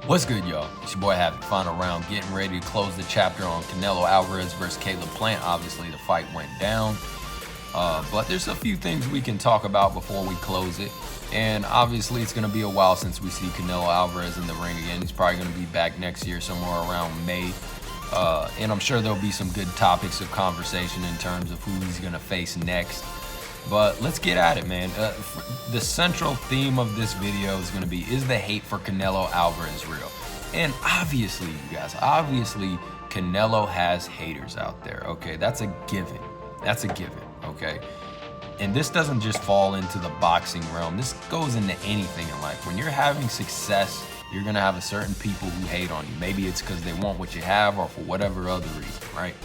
What's good, y'all? It's your boy Happy. Final round, getting ready to close the chapter on Canelo Alvarez versus Caleb Plant. Obviously, the fight went down, but there's a few things we can talk about before we close it. And obviously, it's going to be a while since we see Canelo Alvarez in the ring again. He's probably going to be back next year, somewhere around May. And I'm sure there'll be some good topics of conversation in terms of who he's going to face next. But let's get at it, man. The central theme of this video is going to be, is the hate for Canelo Alvarez real? And obviously, you guys, Canelo has haters out there, okay? That's a given. That's a given, okay? And this doesn't just fall into the boxing realm. This goes into anything in life. When you're having success, you're going to have a certain people who hate on you. Maybe it's because they want what you have or for whatever other reason, right?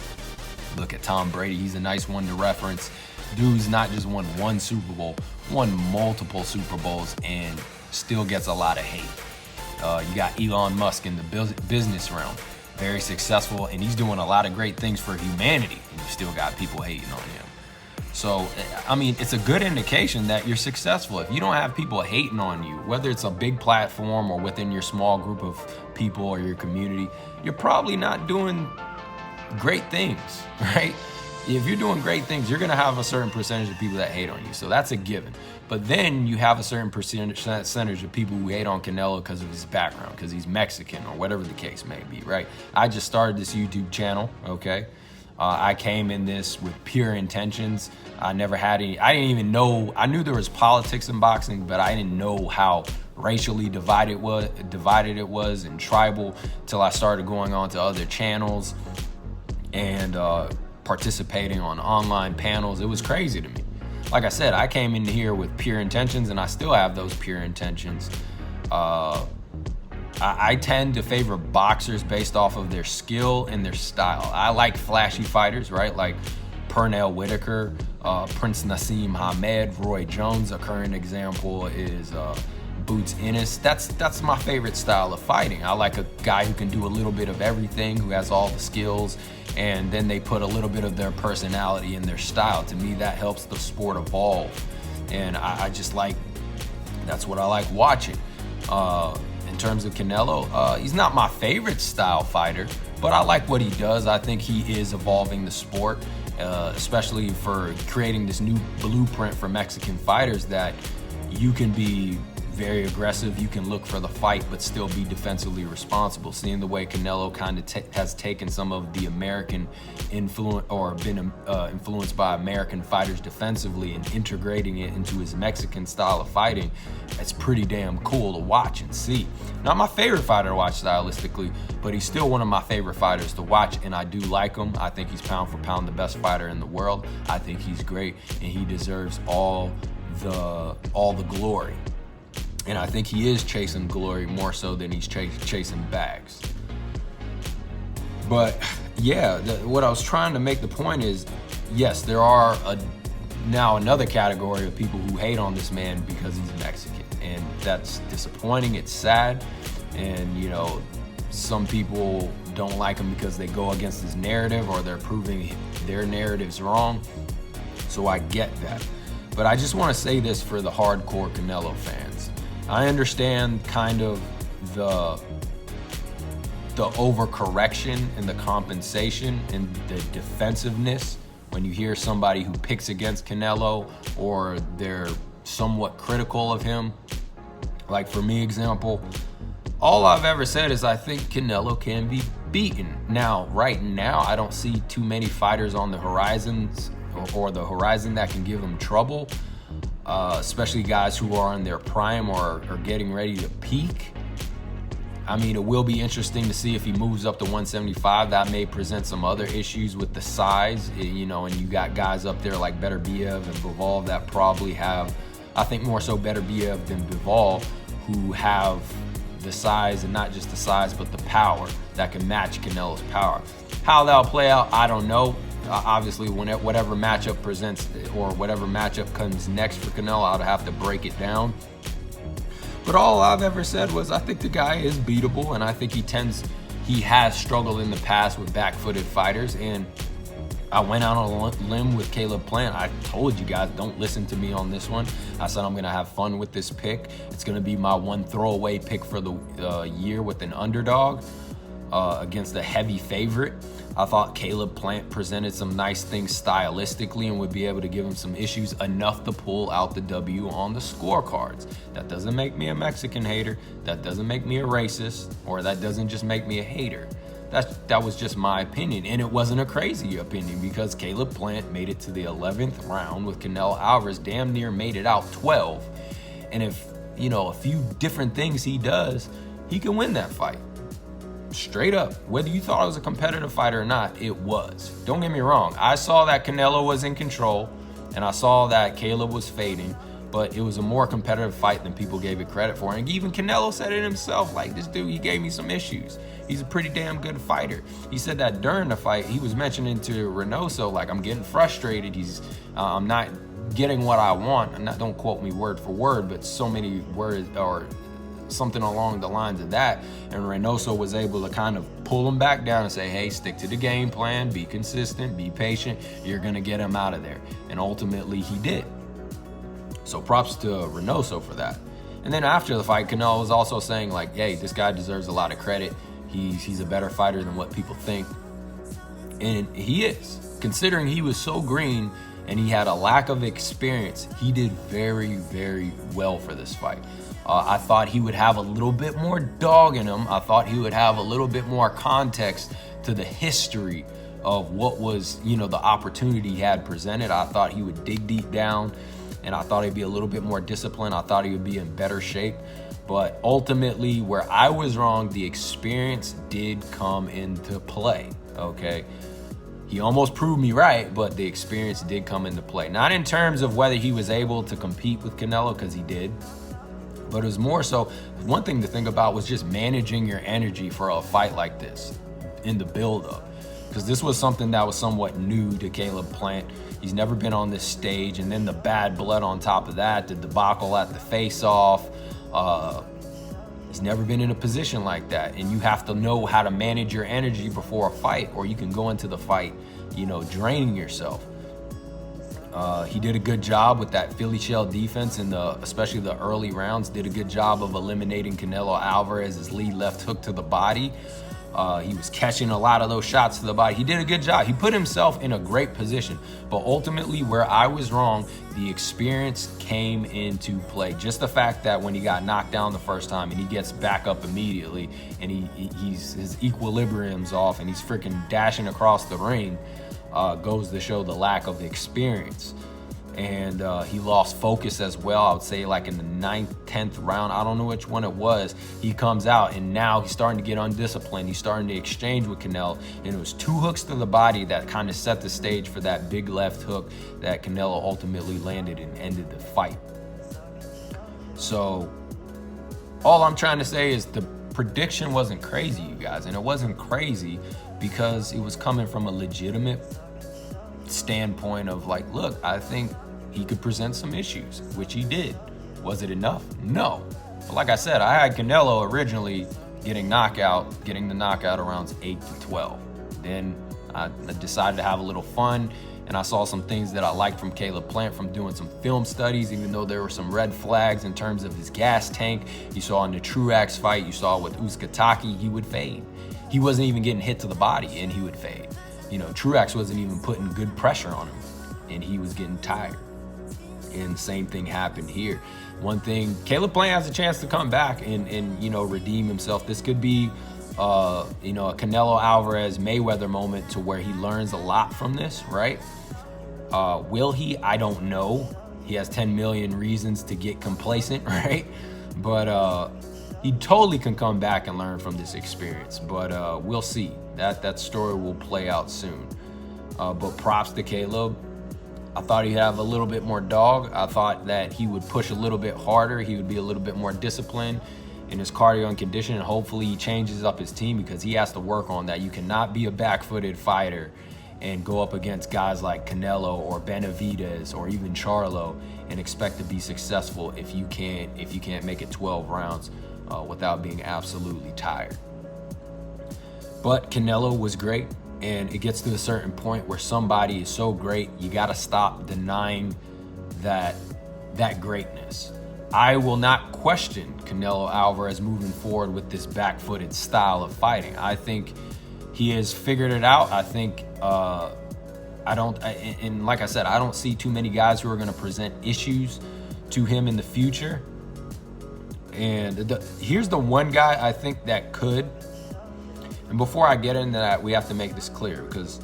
Look at Tom Brady. He's a nice one to reference. Dude's not just won one Super Bowl, won multiple Super Bowls and still gets a lot of hate. You got Elon Musk in the business realm, very successful, and he's doing a lot of great things for humanity, and you still got people hating on him. So, I mean, it's a good indication that you're successful. If you don't have people hating on you, whether it's a big platform or within your small group of people or your community, you're probably not doing great things, right? If you're doing great things, you're going to have a certain percentage of people that hate on you. So that's a given. But then you have a certain percentage of people who hate on Canelo because of his background, because he's Mexican or whatever the case may be, right? I just started this YouTube channel, okay? I came in this with pure intentions. I never had any, I didn't even know, I knew there was politics in boxing, but I didn't know how racially divided it was and tribal till I started going on to other channels and participating on online panels. It was crazy to me. Like I said, I came in here with pure intentions and I still have those pure intentions. I tend to favor boxers based off of their skill and their style. I like flashy fighters, right? Like Pernell Whitaker, Prince Nassim Hamed, Roy Jones. A current example is Boots Ennis. That's my favorite style of fighting. I like a guy who can do a little bit of everything, who has all the skills, and then they put a little bit of their personality in their style. To me, that helps the sport evolve. And I just like, that's what I like watching. In terms of Canelo, he's not my favorite style fighter, but I like what he does. I think he is evolving the sport, especially for creating this new blueprint for Mexican fighters that you can be very aggressive, you can look for the fight, but still be defensively responsible. Seeing the way Canelo kind of has taken some of the American influence, or been influenced by American fighters defensively, and integrating it into his Mexican style of fighting, it's pretty damn cool to watch and see. Not my favorite fighter to watch stylistically, but he's still one of my favorite fighters to watch, and I do like him. I think he's pound for pound the best fighter in the world. I think he's great, and he deserves all the glory. And I think he is chasing glory more so than he's chasing bags. But yeah, what I was trying to make the point is, yes, there are now another category of people who hate on this man because he's Mexican. And that's disappointing, it's sad. And you know, some people don't like him because they go against his narrative or they're proving their narrative's wrong. So I get that. But I just want to say this for the hardcore Canelo fans. I understand kind of the overcorrection and the compensation and the defensiveness when you hear somebody who picks against Canelo or they're somewhat critical of him. Like for me, example, all I've ever said is I think Canelo can be beaten. Now, right now, I don't see too many fighters on the horizons or the horizon that can give him trouble. Especially guys who are in their prime or are getting ready to peak. I mean, it will be interesting to see if he moves up to 175. That may present some other issues with the size, you know, and you got guys up there like Beterbiev and Bivol that probably have, I think more so Beterbiev than Bivol, who have the size, and not just the size, but the power that can match Canelo's power. How that'll play out, I don't know. Obviously, whatever matchup presents or whatever matchup comes next for Canelo, I'd have to break it down. But all I've ever said was I think the guy is beatable, and I think he has struggled in the past with back-footed fighters. And I went out on a limb with Caleb Plant. I told you guys, don't listen to me on this one. I said I'm going to have fun with this pick. It's going to be my one throwaway pick for the year with an underdog against a heavy favorite. I thought Caleb Plant presented some nice things stylistically and would be able to give him some issues, enough to pull out the W on the scorecards. That doesn't make me a Mexican hater. That doesn't make me a racist, or that doesn't just make me a hater. That was just my opinion, and it wasn't a crazy opinion because Caleb Plant made it to the 11th round with Canelo Alvarez, damn near made it out 12. And if, a few different things he does, he can win that fight. Straight up. Whether you thought it was a competitive fight or not, it was. Don't get me wrong. I saw that Canelo was in control, and I saw that Caleb was fading, but it was a more competitive fight than people gave it credit for. And even Canelo said it himself, like, this dude, he gave me some issues. He's a pretty damn good fighter. He said that during the fight, he was mentioning to Reynoso, like, I'm getting frustrated. I'm not getting what I want. Don't quote me word for word, but so many words or something along the lines of that. And Reynoso was able to kind of pull him back down and say, hey, stick to the game plan, be consistent, be patient. You're going to get him out of there. And ultimately he did. So props to Reynoso for that. And then after the fight, Canelo was also saying, like, hey, this guy deserves a lot of credit. He's a better fighter than what people think. And he is. Considering he was so green and he had a lack of experience, he did very, very well for this fight. I thought he would have a little bit more dog in him. I thought he would have a little bit more context to the history of what was, the opportunity he had presented. I thought he would dig deep down, and I thought he'd be a little bit more disciplined. I thought he would be in better shape. But ultimately, where I was wrong, the experience did come into play, okay? He almost proved me right, but the experience did come into play. Not in terms of whether he was able to compete with Canelo, because he did, but it was more so, one thing to think about was just managing your energy for a fight like this in the build-up. Because this was something that was somewhat new to Caleb Plant. He's never been on this stage, and then the bad blood on top of that, the debacle at the face-off. He's never been in a position like that, and you have to know how to manage your energy before a fight, or you can go into the fight, draining yourself. He did a good job with that Philly shell defense, especially the early rounds. Did a good job of eliminating Canelo Alvarez's lead left hook to the body. He was catching a lot of those shots to the body. He did a good job. He put himself in a great position. But ultimately, where I was wrong, the experience came into play. Just the fact that when he got knocked down the first time and he gets back up immediately, and his equilibrium's off and he's freaking dashing across the ring, goes to show the lack of experience. And he lost focus as well. I would say like in the 9th, 10th round, I don't know which one it was, he comes out and now he's starting to get undisciplined. He's starting to exchange with Canelo, and it was 2 hooks to the body that kind of set the stage for that big left hook that Canelo ultimately landed and ended the fight. So all I'm trying to say is the prediction wasn't crazy, you guys, and it wasn't crazy because it was coming from a legitimate standpoint of like, look, I think he could present some issues, which he did. Was it enough? No. But like I said, I had Canelo originally getting the knockout around 8 to 12. Then I decided to have a little fun, and I saw some things that I liked from Caleb Plant from doing some film studies, even though there were some red flags in terms of his gas tank. You saw in the Truax fight, you saw with Uzcategui, he would fade. He wasn't even getting hit to the body, and he would fade. Truax wasn't even putting good pressure on him, and he was getting tired. And the same thing happened here. One thing, Caleb Plant has a chance to come back and redeem himself. This could be, a Canelo Alvarez Mayweather moment to where he learns a lot from this, right? Will he? I don't know. He has 10 million reasons to get complacent, right? But he totally can come back and learn from this experience. But we'll see. That story will play out soon. But props to Caleb. I thought he'd have a little bit more dog. I thought that he would push a little bit harder. He would be a little bit more disciplined in his cardio and conditioning. Hopefully he changes up his team because he has to work on that. You cannot be a back-footed fighter and go up against guys like Canelo or Benavidez or even Charlo and expect to be successful if you can't make it 12 rounds without being absolutely tired. But Canelo was great. And it gets to a certain point where somebody is so great, you got to stop denying that greatness. I will not question Canelo Alvarez moving forward with this back-footed style of fighting. I think he has figured it out. I think and like I said, I don't see too many guys who are going to present issues to him in the future. And here's the one guy I think that could. And before I get into that, we have to make this clear, because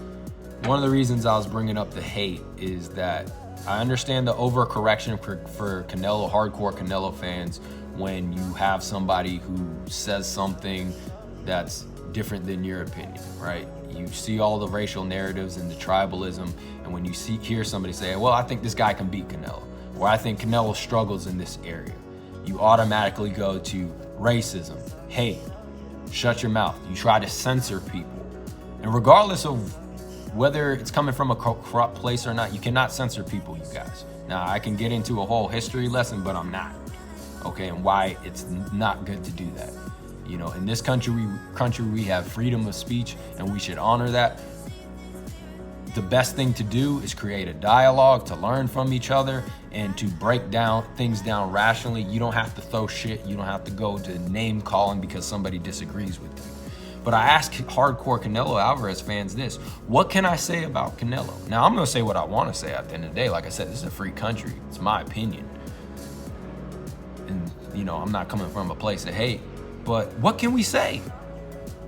one of the reasons I was bringing up the hate is that I understand the overcorrection for Canelo, hardcore Canelo fans, when you have somebody who says something that's different than your opinion, right? You see all the racial narratives and the tribalism, and when you hear somebody say, well, I think this guy can beat Canelo, or I think Canelo struggles in this area, you automatically go to racism, hate, shut your mouth. You try to censor people. And regardless of whether it's coming from a corrupt place or not, you cannot censor people, you guys. Now, I can get into a whole history lesson, but I'm not, okay? And why it's not good to do that. You know, in this country, we have freedom of speech, and we should honor that. The best thing to do is create a dialogue, to learn from each other, and to break things down rationally. You don't have to throw shit. You don't have to go to name calling because somebody disagrees with you. But I ask hardcore Canelo Alvarez fans this: what can I say about Canelo? Now, I'm going to say what I want to say at the end of the day. Like I said, this is a free country. It's my opinion. And, you know, I'm not coming from a place of hate. But what can we say?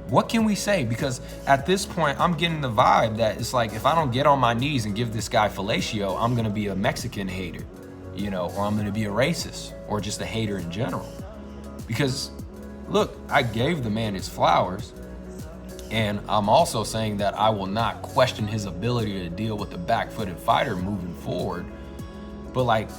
What can we say? Because at this point, I'm getting the vibe that it's like, if I don't get on my knees and give this guy fellatio, I'm going to be a Mexican hater, you know, or I'm going to be a racist, or just a hater in general. Because, look, I gave the man his flowers. And I'm also saying that I will not question his ability to deal with a back-footed fighter moving forward. But, like,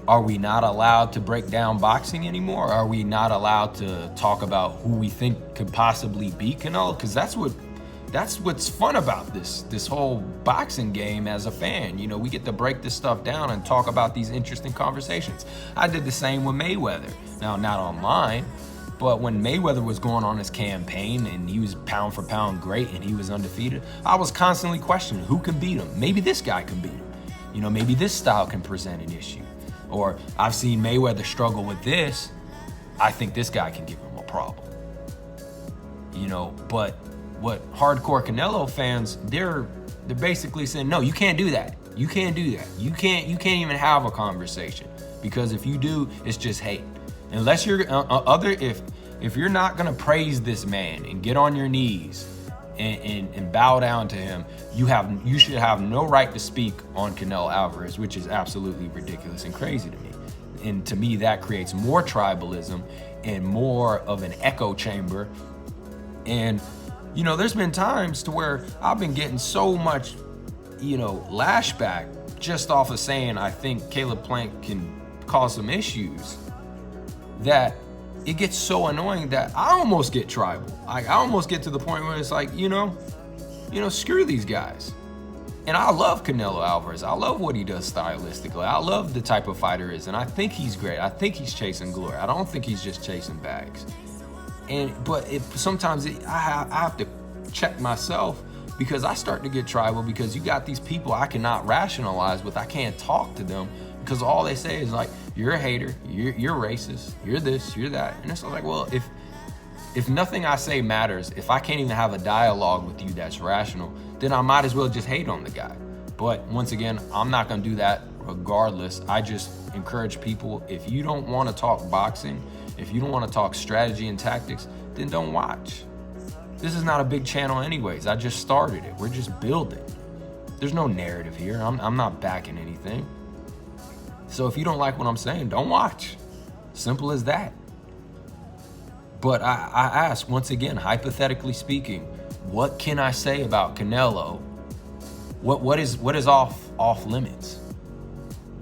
are we not allowed to break down boxing anymore? Are we not allowed to talk about who we think could possibly beat Canelo? Because that's what's fun about this whole boxing game as a fan. You know, we get to break this stuff down and talk about these interesting conversations. I did the same with Mayweather. Now, not online, but when Mayweather was going on his campaign and he was pound for pound great and he was undefeated, I was constantly questioning who can beat him. Maybe this guy can beat him. You know, maybe this style can present an issue. Or I've seen Mayweather struggle with this. I think this guy can give him a problem. You know, but what hardcore Canelo fans, they're basically saying, no, you can't do that. You can't do that. You can't even have a conversation, because if you do, it's just hate. Unless you're if you're not gonna praise this man and get on your knees and bow down to him, you should have no right to speak on Canelo Alvarez, which is absolutely ridiculous and crazy to me. And to me, that creates more tribalism and more of an echo chamber. And, you know, there's been times to where I've been getting so much, you know, lashback just off of saying I think Caleb Plant can cause some issues, that it gets so annoying that I almost get tribal. I almost get to the point where it's like, you know, screw these guys. And I love Canelo Alvarez. I love what he does stylistically. I love the type of fighter he is, and I think he's great. I think he's chasing glory. I don't think he's just chasing bags. But sometimes I have to check myself, because I start to get tribal, because you got these people I cannot rationalize with. I can't talk to them because all they say is like, you're a hater, you're racist, you're this, you're that. And it's like, well, if nothing I say matters, if I can't even have a dialogue with you that's rational, then I might as well just hate on the guy. But once again, I'm not gonna do that regardless. I just encourage people, if you don't wanna talk boxing, if you don't wanna talk strategy and tactics, then don't watch. This is not a big channel anyways. I just started it. We're just building. There's no narrative here. I'm not backing anything. So if you don't like what I'm saying, don't watch. Simple as that. But I ask, once again, hypothetically speaking, what can I say about Canelo? What is off limits?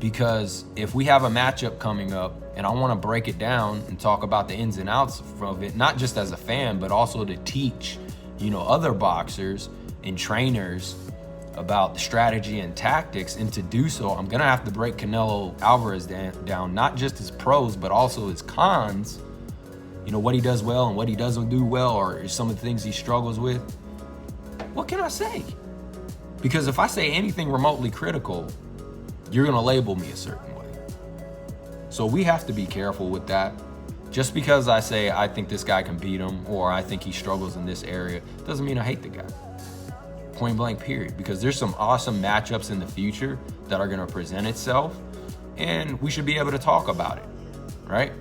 Because if we have a matchup coming up and I want to break it down and talk about the ins and outs of it, not just as a fan, but also to teach, you know, other boxers and trainers about the strategy and tactics, and to do so, I'm gonna have to break Canelo Alvarez down, not just his pros, but also his cons. You know, what he does well and what he doesn't do well, or some of the things he struggles with. what can I say? Because if I say anything remotely critical, you're gonna label me a certain way. So we have to be careful with that. Just because I say I think this guy can beat him or I think he struggles in this area doesn't mean I hate the guy. Point blank period. Because there's some awesome matchups in the future that are gonna present itself and we should be able to talk about it, right?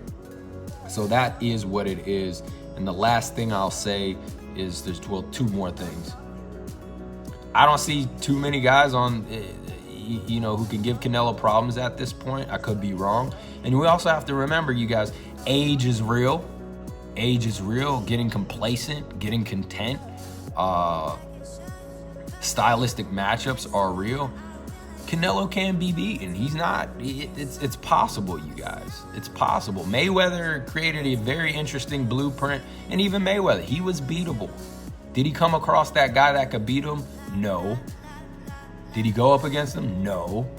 So that is what it is. And the last thing I'll say is there's two more things. I don't see too many guys on, who can give Canelo problems at this point. I could be wrong. And we also have to remember, you guys, age is real. Age is real. Getting complacent, getting content. Stylistic matchups are real. Canelo can be beaten. He's not. It's possible, you guys. It's possible. Mayweather created a very interesting blueprint, and even Mayweather, he was beatable. Did he come across that guy that could beat him? No. Did he go up against him? No.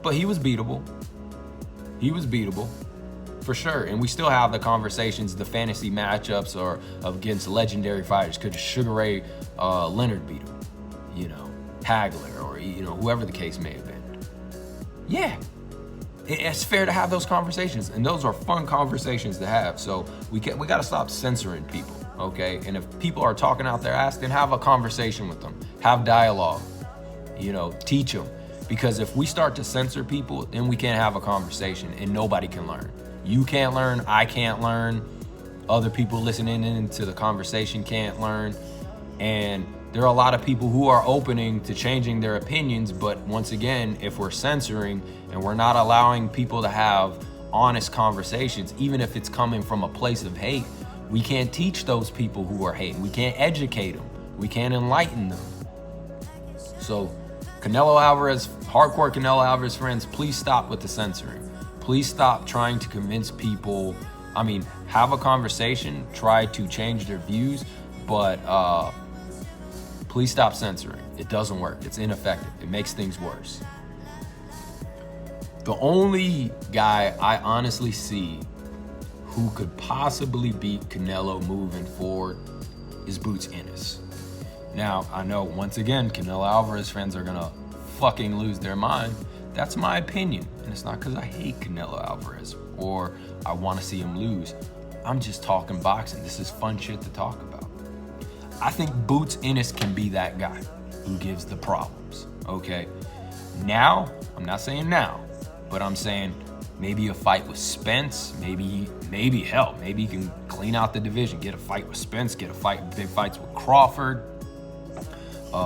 But he was beatable. He was beatable, for sure. And we still have the conversations, the fantasy matchups or against legendary fighters. Could Sugar Ray Leonard beat him? Hagler or whoever the case may have been. Yeah, it's fair to have those conversations, and those are fun conversations to have. So we got to stop censoring people, okay? And if people are talking out their ass, then have a conversation with them, have dialogue, teach them. Because if we start to censor people, then we can't have a conversation, and nobody can learn. You can't learn, I can't learn, other people listening into the conversation can't learn, and there are a lot of people who are opening to changing their opinions, but once again, if we're censoring and we're not allowing people to have honest conversations, even if it's coming from a place of hate, we can't teach those people who are hating. We can't educate them. We can't enlighten them. So Canelo Alvarez, hardcore Canelo Alvarez friends, please stop with the censoring. Please stop trying to convince people. Have a conversation, try to change their views, but please stop censoring. It doesn't work. It's ineffective. It makes things worse. The only guy I honestly see who could possibly beat Canelo moving forward is Boots Ennis. Now, I know, once again, Canelo Alvarez fans are gonna fucking lose their mind. That's my opinion. And it's not because I hate Canelo Alvarez or I want to see him lose. I'm just talking boxing. This is fun shit to talk about. I think Boots Ennis can be that guy who gives the problems, okay? Now, I'm not saying now, but I'm saying maybe a fight with Spence, maybe he can clean out the division, get a fight with Spence, big fights with Crawford,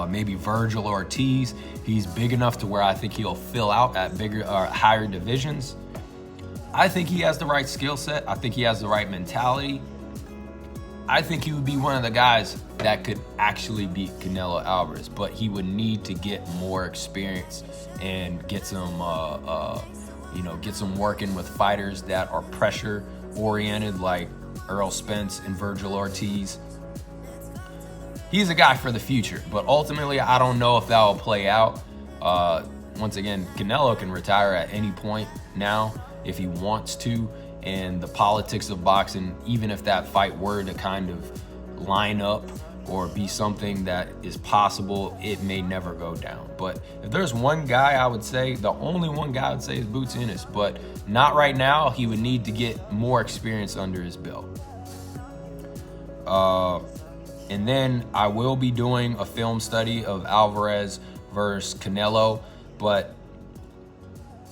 maybe Virgil Ortiz. He's big enough to where I think he'll fill out at bigger or higher divisions. I think he has the right skill set. I think he has the right mentality. I think he would be one of the guys that could actually beat Canelo Alvarez, but he would need to get more experience and get some working with fighters that are pressure oriented, like Errol Spence and Virgil Ortiz. He's a guy for the future, but ultimately I don't know if that will play out. Once again, Canelo can retire at any point now if he wants to. And the politics of boxing, even if that fight were to kind of line up or be something that is possible, it may never go down. But if there's one guy I would say, the only one guy I would say is Boots Ennis, but not right now. He would need to get more experience under his belt. And then I will be doing a film study of Alvarez versus Canelo, but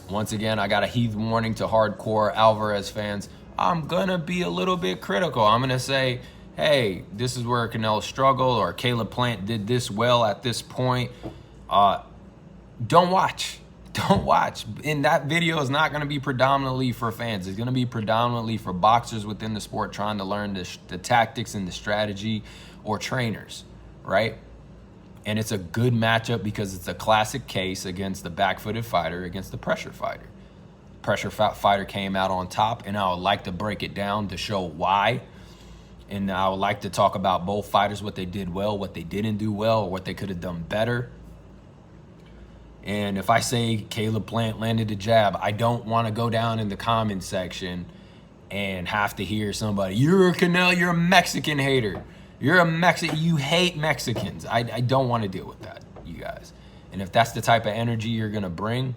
once again, I got a heath warning to hardcore Alvarez fans. I'm gonna be a little bit critical. I'm gonna say, hey, this is where Canelo struggled, or Caleb Plant did this well at this point. Don't watch. And that video is not gonna be predominantly for fans. It's gonna be predominantly for boxers within the sport trying to learn the tactics and the strategy, or trainers, right? And it's a good matchup because it's a classic case against the back-footed fighter against the pressure fighter. Pressure fighter came out on top, and I would like to break it down to show why. And I would like to talk about both fighters, what they did well, what they didn't do well, or what they could have done better. And if I say Caleb Plant landed a jab, I don't want to go down in the comment section and have to hear somebody, you're a Canelo, you're a Mexican hater. You're a Mexican. You hate Mexicans. I don't want to deal with that, you guys. And if that's the type of energy you're going to bring,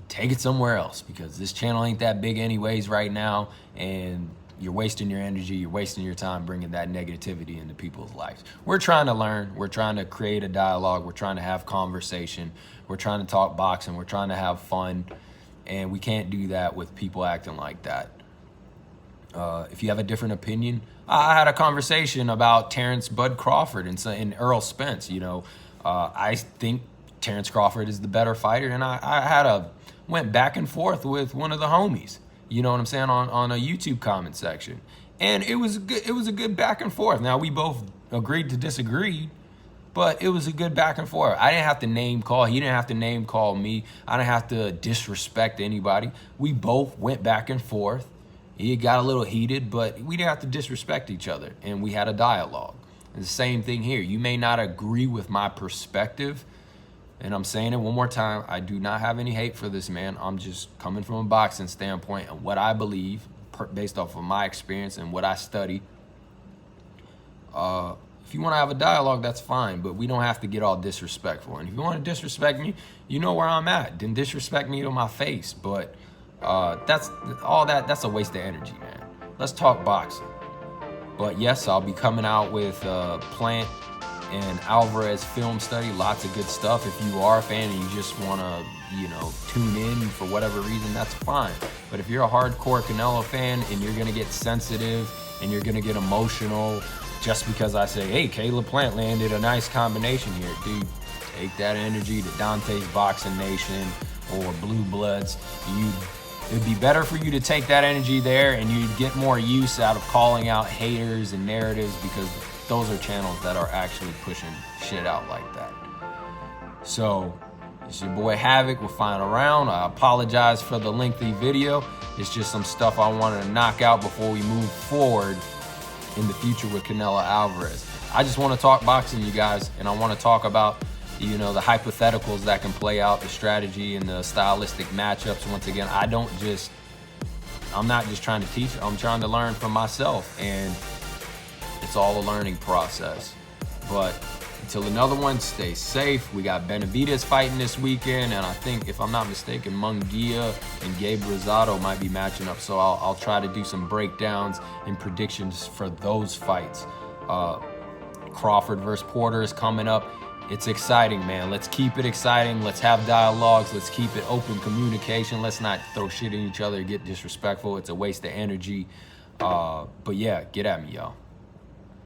take it somewhere else, because this channel ain't that big anyways right now, and you're wasting your energy, you're wasting your time bringing that negativity into people's lives. We're trying to learn, we're trying to create a dialogue, we're trying to have conversation, we're trying to talk boxing, we're trying to have fun, and we can't do that with people acting like that. If you have a different opinion, I had a conversation about Terrence Bud Crawford and Earl Spence. You know, I think Terrence Crawford is the better fighter, and I went back and forth with one of the homies. You know what I'm saying, on a YouTube comment section, and it was a good back and forth. Now we both agreed to disagree, but it was a good back and forth. I didn't have to name call. He didn't have to name call me. I didn't have to disrespect anybody. We both went back and forth. It got a little heated, but we didn't have to disrespect each other, and we had a dialogue. And the same thing here. You may not agree with my perspective, and I'm saying it one more time. I do not have any hate for this man. I'm just coming from a boxing standpoint and what I believe, based off of my experience and what I study. If you want to have a dialogue, that's fine, but we don't have to get all disrespectful. And if you want to disrespect me, you know where I'm at. Then disrespect me to my face. But that's a waste of energy, man. Let's talk boxing. But yes, I'll be coming out with Plant and Alvarez film study. Lots of good stuff. If you are a fan and you just want to, you know, tune in for whatever reason, that's fine. But if you're a hardcore Canelo fan and you're going to get sensitive and you're going to get emotional just because I say, hey, Caleb Plant landed a nice combination here, dude, take that energy to Dante's Boxing Nation or Blue Bloods. It'd be better for you to take that energy there, and you'd get more use out of calling out haters and narratives, because those are channels that are actually pushing shit out like that. So it's your boy Havoc with Final Round. I apologize for the lengthy video. It's just some stuff I wanted to knock out before we move forward in the future with Canelo Alvarez. I just want to talk boxing, you guys, and I want to talk about, you know, the hypotheticals that can play out, the strategy and the stylistic matchups. Once again, I'm not just trying to teach, I'm trying to learn from myself, and it's all a learning process. But until another one, stay safe. We got Benavidez fighting this weekend, and I think, if I'm not mistaken, Munguia and Gabe Rosado might be matching up, so I'll try to do some breakdowns and predictions for those fights. Crawford versus Porter is coming up. It's exciting, man. Let's keep it exciting. Let's have dialogues. Let's keep it open communication. Let's not throw shit at each other, get disrespectful. It's a waste of energy. But yeah, get at me, y'all.